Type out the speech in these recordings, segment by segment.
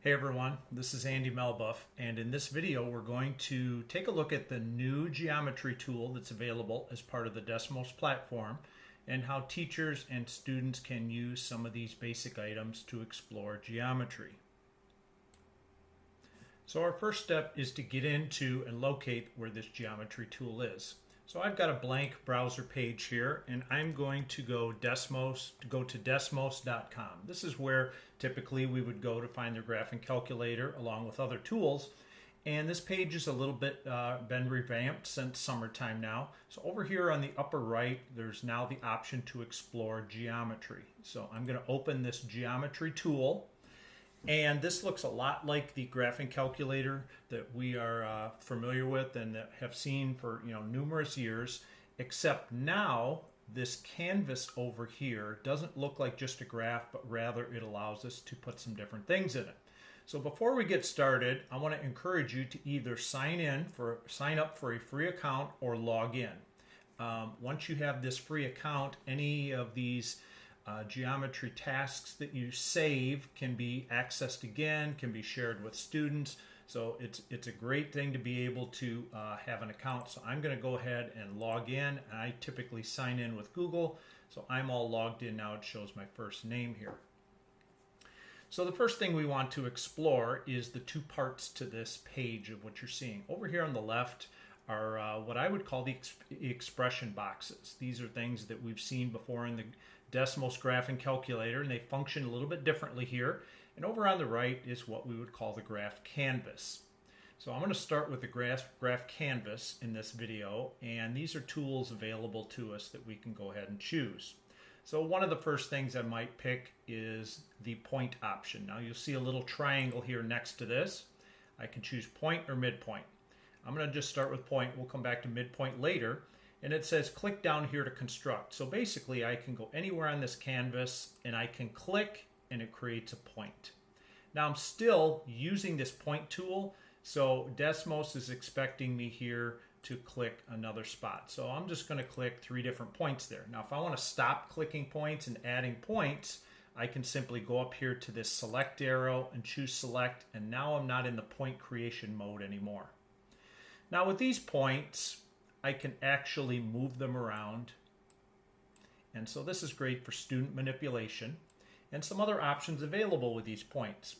Hey everyone, this is Andy Melbuff, and in this video we're going to take a look at the new geometry tool that's available as part of the Desmos platform and how teachers and students can use some of these basic items to explore geometry. So our first step is to get into and locate where this geometry tool is. So I've got a blank browser page here, and I'm going to go to desmos.com. This is where typically we would go to find their graphing calculator along with other tools. And this page is a little bit been revamped since summertime now. So over here on the upper right, there's now the option to explore geometry. So I'm going to open this geometry tool. And this looks a lot like the graphing calculator that we are familiar with and that have seen for numerous years, except now this canvas over here doesn't look like just a graph, but rather it allows us to put some different things in it. So before we get started, I want to encourage you to either sign up for a free account or log in. Once you have this free account, any of these geometry tasks that you save can be accessed again, can be shared with students. So it's a great thing to be able to have an account. So I'm going to go ahead and log in. I typically sign in with Google. So I'm all logged in now. It shows my first name here. So the first thing we want to explore is the two parts to this page of what you're seeing. Over here on the left are what I would call the expression boxes. These are things that we've seen before in the Desmos graphing calculator, and they function a little bit differently here. And over on the right is what we would call the graph canvas. So I'm going to start with the graph canvas in this video, and these are tools available to us that we can go ahead and choose. So one of the first things I might pick is the point option. Now you'll see a little triangle here next to this. I can choose point or midpoint. I'm going to just start with point. We'll come back to midpoint later. And it says click down here to construct. So basically I can go anywhere on this canvas and I can click and it creates a point. Now I'm still using this point tool, so Desmos is expecting me here to click another spot. So I'm just going to click 3 different points there. Now if I want to stop clicking points and adding points, I can simply go up here to this select arrow and choose select, and now I'm not in the point creation mode anymore. Now with these points, I can actually move them around. And so this is great for student manipulation and some other options available with these points.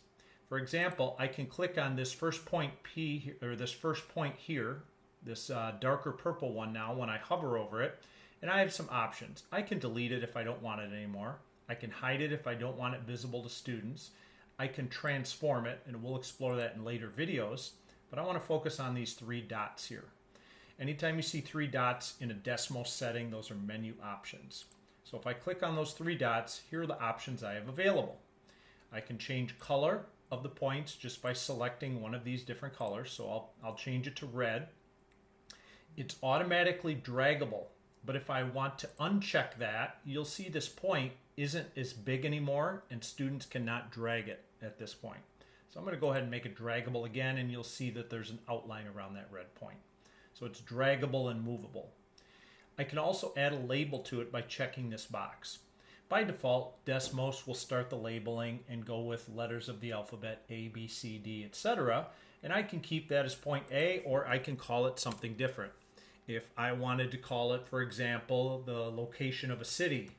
For example, I can click on this first point P, or this first point here, this darker purple one now when I hover over it, and I have some options. I can delete it if I don't want it anymore. I can hide it if I don't want it visible to students. I can transform it, and we'll explore that in later videos, but I want to focus on these 3 dots here. Anytime you see 3 dots in a Desmos setting, those are menu options. So if I click on those 3 dots, here are the options I have available. I can change color of the points just by selecting one of these different colors. So I'll change it to red. It's automatically draggable, but if I want to uncheck that, you'll see this point isn't as big anymore and students cannot drag it at this point. So I'm going to go ahead and make it draggable again, and you'll see that there's an outline around that red point. So it's draggable and movable. I can also add a label to it by checking this box. By default, Desmos will start the labeling and go with letters of the alphabet A, B, C, D, etc. And I can keep that as point A, or I can call it something different. If I wanted to call it, for example, the location of a city,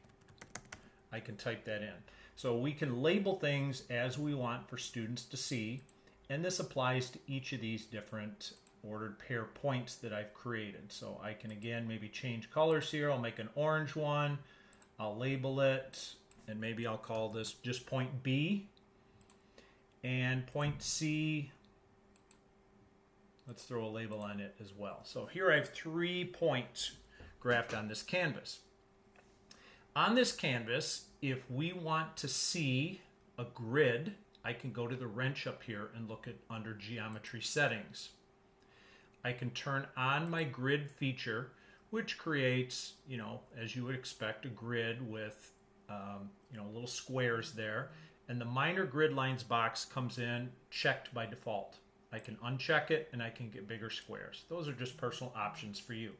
I can type that in. So we can label things as we want for students to see, and this applies to each of these different ordered pair points that I've created. So I can again maybe change colors here. I'll make an orange one. I'll label it, and maybe I'll call this just point B. And point C, let's throw a label on it as well. So here I have 3 points graphed on this canvas. On this canvas, if we want to see a grid, I can go to the wrench up here and look at under geometry settings. I can turn on my grid feature, which creates, as you would expect, a grid with, little squares there. And the minor grid lines box comes in checked by default. I can uncheck it and I can get bigger squares. Those are just personal options for you.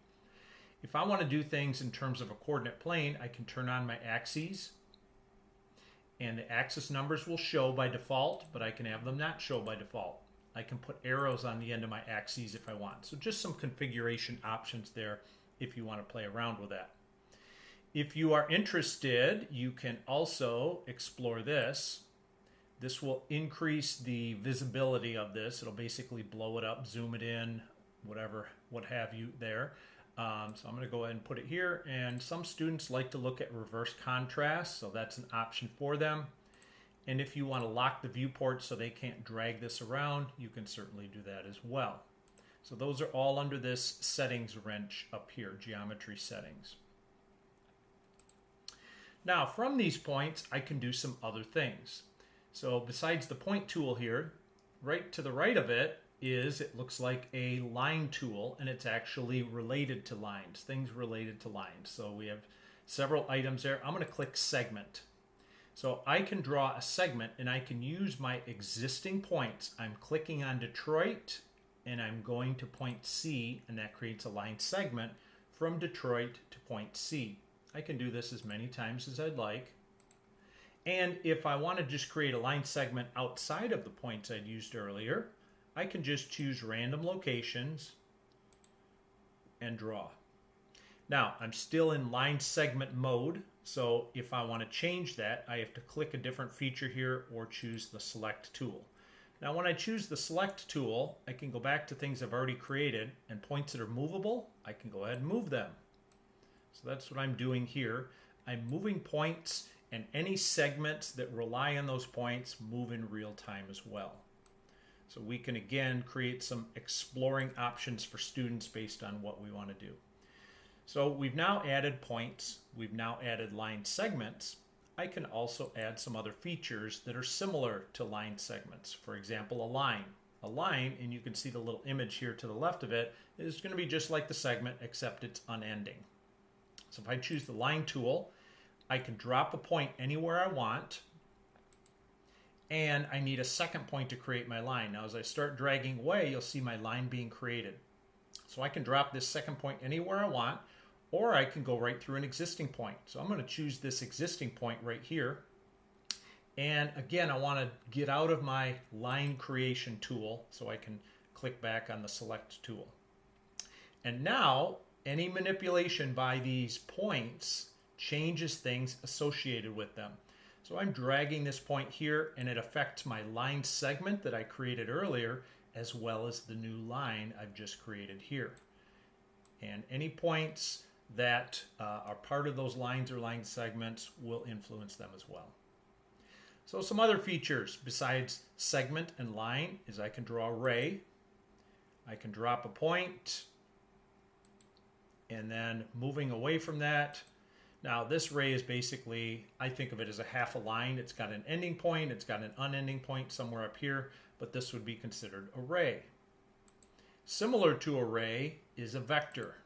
If I want to do things in terms of a coordinate plane, I can turn on my axes And the axis numbers will show by default, but I can have them not show by default. I can put arrows on the end of my axes if I want. So just some configuration options there if you want to play around with that. If you are interested, you can also explore this. This will increase the visibility of this. It'll basically blow it up, zoom it in, whatever, what have you there. So I'm going to go ahead and put it here. And some students like to look at reverse contrast, so that's an option for them. And if you want to lock the viewport so they can't drag this around, you can certainly do that as well. So those are all under this settings wrench up here, geometry settings. Now from these points, I can do some other things. So besides the point tool here, right to the right of it looks like a line tool, and it's actually related to lines, things related to lines. So we have several items there. I'm going to click segment. So I can draw a segment and I can use my existing points. I'm clicking on Detroit and I'm going to point C, and that creates a line segment from Detroit to point C. I can do this as many times as I'd like. And if I want to just create a line segment outside of the points I'd used earlier, I can just choose random locations and draw. Now, I'm still in line segment mode, so if I want to change that, I have to click a different feature here or choose the select tool. Now, when I choose the select tool, I can go back to things I've already created, and points that are movable, I can go ahead and move them. So that's what I'm doing here. I'm moving points, and any segments that rely on those points move in real time as well. So we can again create some exploring options for students based on what we want to do. So we've now added points, we've now added line segments. I can also add some other features that are similar to line segments. For example, a line. A line, and you can see the little image here to the left of it, is going to be just like the segment except it's unending. So if I choose the line tool, I can drop a point anywhere I want, and I need a second point to create my line. Now as I start dragging away, you'll see my line being created. So I can drop this second point anywhere I want, or I can go right through an existing point. So I'm going to choose this existing point right here. And again, I want to get out of my line creation tool, so I can click back on the select tool. And now any manipulation by these points changes things associated with them. So I'm dragging this point here, and it affects my line segment that I created earlier, as well as the new line I've just created here. And any points that are part of those lines or line segments will influence them as well. So some other features besides segment and line is I can draw a ray, I can drop a point, and then moving away from that. Now this ray is basically, I think of it as a half a line. It's got an ending point, it's got an unending point somewhere up here, but this would be considered a ray. Similar to a ray is a vector.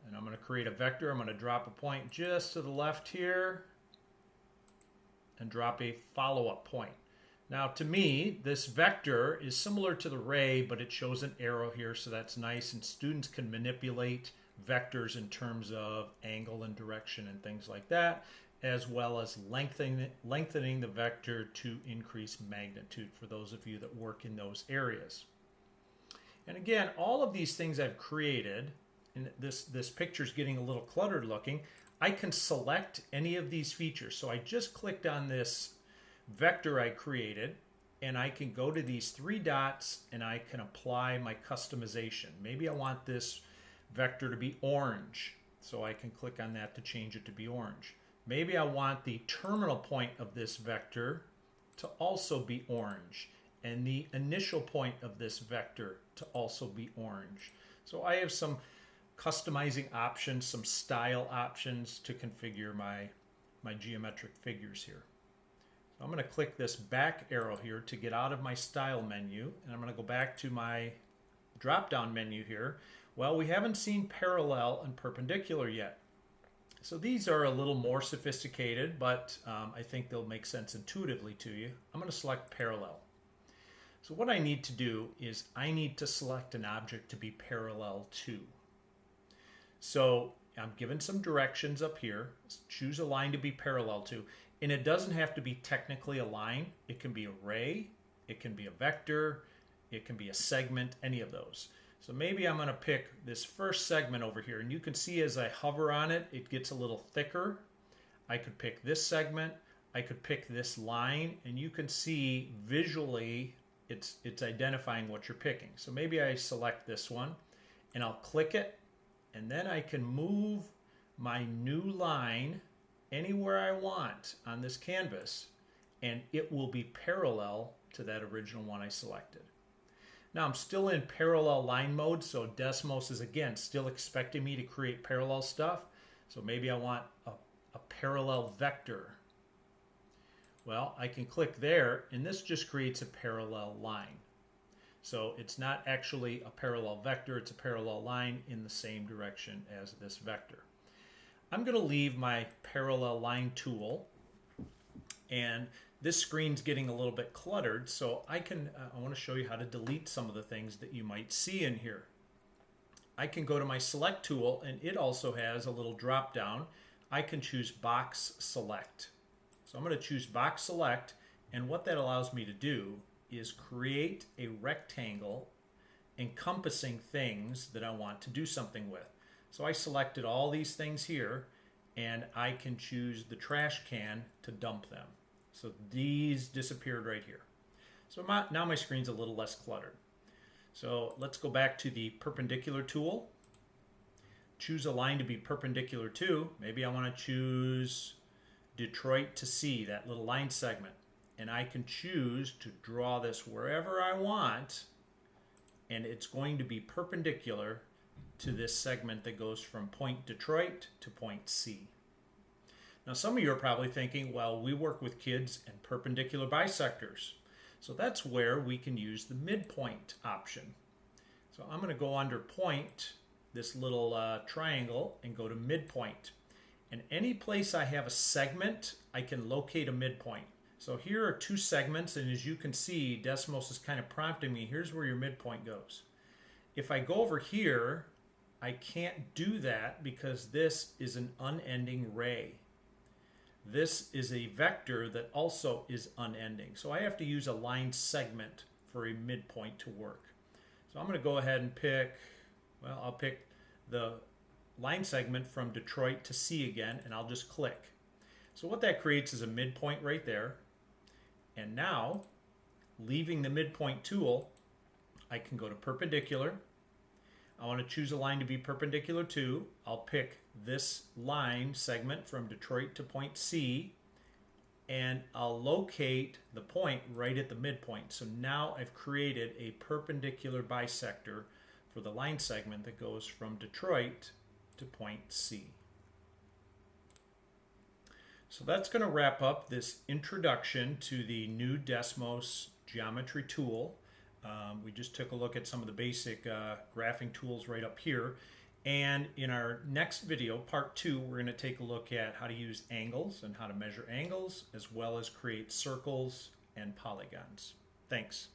And I'm going to create a vector. I'm going to drop a point just to the left here and drop a follow-up point. Now to me, this vector is similar to the ray, but it shows an arrow here, so that's nice, and students can manipulate vectors in terms of angle and direction and things like that, as well as lengthening the vector to increase magnitude for those of you that work in those areas. And again, all of these things I've created, and this picture's getting a little cluttered looking, I can select any of these features. So I just clicked on this vector I created, and I can go to these three dots and I can apply my customization. Maybe I want this vector to be orange, so I can click on that to change it to be orange. Maybe I want the terminal point of this vector to also be orange, and the initial point of this vector to also be orange. So I have some customizing options, some style options to configure my geometric figures here. So I'm going to click this back arrow here to get out of my style menu, and I'm going to go back to my drop down menu here. Well, we haven't seen parallel and perpendicular yet. So these are a little more sophisticated, but I think they'll make sense intuitively to you. I'm going to select parallel. So what I need to do is I need to select an object to be parallel to. So I'm given some directions up here. Choose a line to be parallel to. And it doesn't have to be technically a line. It can be an array, it can be a vector, it can be a segment, any of those. So maybe I'm going to pick this first segment over here, and you can see as I hover on it, it gets a little thicker. I could pick this segment, I could pick this line, and you can see visually it's identifying what you're picking. So maybe I select this one, and I'll click it, and then I can move my new line anywhere I want on this canvas, and it will be parallel to that original one I selected. Now I'm still in parallel line mode, so Desmos is again still expecting me to create parallel stuff. So maybe I want a parallel vector. Well, I can click there, and this just creates a parallel line. So it's not actually a parallel vector, it's a parallel line in the same direction as this vector. I'm going to leave my parallel line tool, and this screen's getting a little bit cluttered, so I want to show you how to delete some of the things that you might see in here. I can go to my select tool, and it also has a little drop down. I can choose box select. So I'm going to choose box select, and what that allows me to do is create a rectangle encompassing things that I want to do something with. So I selected all these things here, and I can choose the trash can to dump them. So these disappeared right here. So now my screen's a little less cluttered. So let's go back to the perpendicular tool. Choose a line to be perpendicular to. Maybe I want to choose Detroit to C, that little line segment. And I can choose to draw this wherever I want, and it's going to be perpendicular to this segment that goes from point Detroit to point C. Now some of you are probably thinking, well, we work with kids and perpendicular bisectors. So that's where we can use the midpoint option. So I'm going to go under point, this little triangle, and go to midpoint. And any place I have a segment, I can locate a midpoint. So here are two segments, and as you can see, Desmos is kind of prompting me, here's where your midpoint goes. If I go over here, I can't do that because this is an unending ray. This is a vector that also is unending. So I have to use a line segment for a midpoint to work. So I'm going to go ahead and pick, well, I'll pick the line segment from Detroit to C again, and I'll just click. So what that creates is a midpoint right there. And now, leaving the midpoint tool, I can go to perpendicular. I want to choose a line to be perpendicular to. I'll pick this line segment from Detroit to point C, and I'll locate the point right at the midpoint. So now I've created a perpendicular bisector for the line segment that goes from Detroit to point C. So that's going to wrap up this introduction to the new Desmos geometry tool. We just took a look at some of the basic graphing tools right up here. And in our next video, part 2, we're going to take a look at how to use angles and how to measure angles, as well as create circles and polygons. Thanks.